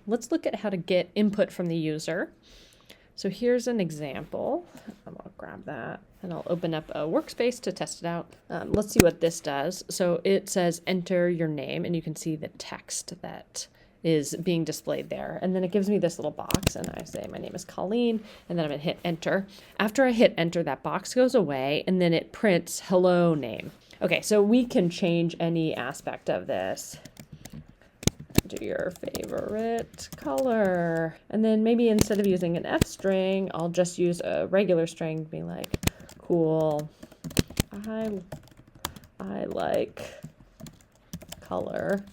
let's look at how to get input from the user. So here's an example. I'll grab that and I'll open up a workspace to test it out. Let's see what this does. So it says enter your name, and you can see the text that is being displayed there. And then it gives me this little box, and I say my name is Colleen, and then I'm gonna hit enter. After I hit enter, that box goes away, and then it prints hello name. Okay, so we can change any aspect of this. Do your favorite color. And then maybe instead of using an F string, I'll just use a regular string to be like, cool, I like color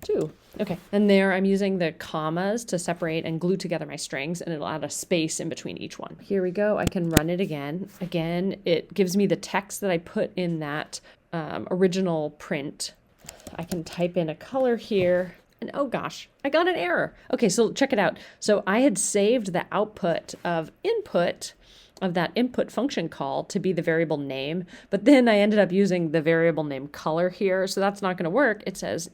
too. Okay, and there I'm using the commas to separate and glue together my strings, and it'll add a space in between each one. Here we go, I can run it again. Again, it gives me the text that I put in that original print. I can type in a color here, and oh gosh, I got an error. Okay, so check it out. So I had saved the output of input of that input function call to be the variable name, but then I ended up using the variable name color here, so that's not going to work. It says,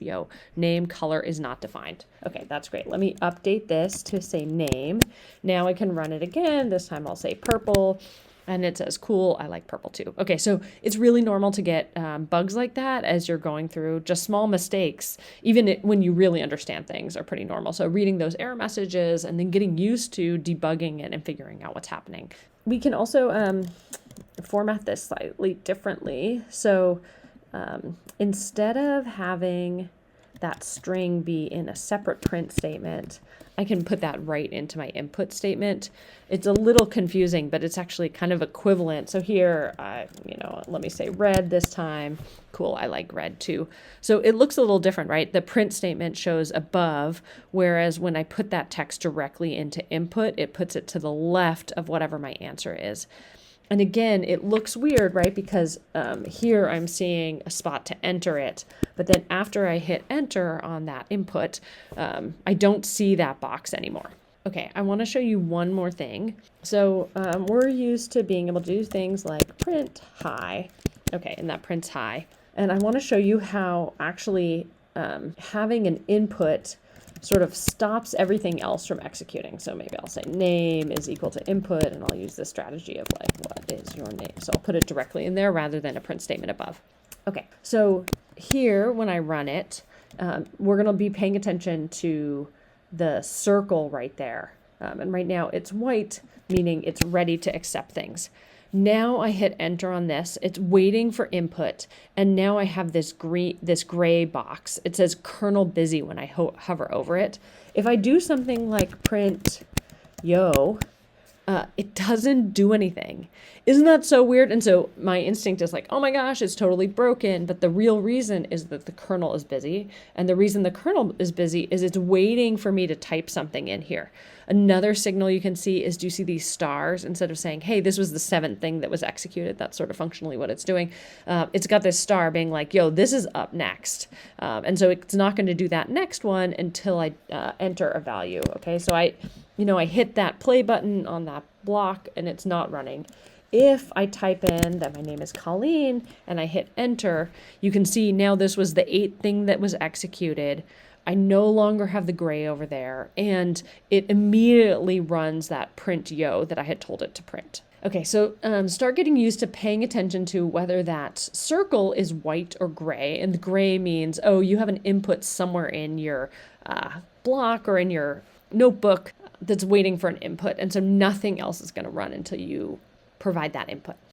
name color is not defined. Okay, that's great. Let me update this to say name. Now I can run it again. This time I'll say purple. And it says, cool, I like purple too. Okay, so it's really normal to get bugs like that as you're going through. Just small mistakes, even when you really understand things, are pretty normal. So reading those error messages and then getting used to debugging it and figuring out what's happening. We can also format this slightly differently. So instead of having that string be in a separate print statement, I can put that right into my input statement. It's a little confusing, but it's actually kind of equivalent. So here, let me say red this time. Cool, I like red too. So it looks a little different, right? The print statement shows above, whereas when I put that text directly into input, it puts it to the left of whatever my answer is. And again, it looks weird, right? Because here I'm seeing a spot to enter it, but then after I hit enter on that input, I don't see that box anymore. Okay, I want to show you one more thing. So we're used to being able to do things like print hi. Okay, and that prints hi. And I want to show you how actually having an input sort of stops everything else from executing. So maybe I'll say name is equal to input, and I'll use the strategy of like, what is your name? So I'll put it directly in there rather than a print statement above. Okay, so here when I run it, we're going to be paying attention to the circle right there. And right now it's white, meaning it's ready to accept things. Now I hit enter on this, it's waiting for input, and now I have this gray box. It says kernel busy when I hover over it. If I do something like print yo, it doesn't do anything. Isn't that so weird? And so my instinct is like, oh my gosh, it's totally broken. But the real reason is that the kernel is busy. And the reason the kernel is busy is it's waiting for me to type something in here. Another signal you can see is, do you see these stars? Instead of saying, hey, this was the 7th thing that was executed, that's sort of functionally what it's doing. It's got this star being like, yo, this is up next. And so it's not going to do that next one until I enter a value. Okay, so I hit that play button on that block and it's not running. If I type in that my name is Colleen and I hit enter, you can see now this was the 8th thing that was executed. I no longer have the gray over there, and it immediately runs that print yo that I had told it to print. Okay, so start getting used to paying attention to whether that circle is white or gray, and the gray means, oh, you have an input somewhere in your block or in your notebook that's waiting for an input, and so nothing else is going to run until you provide that input.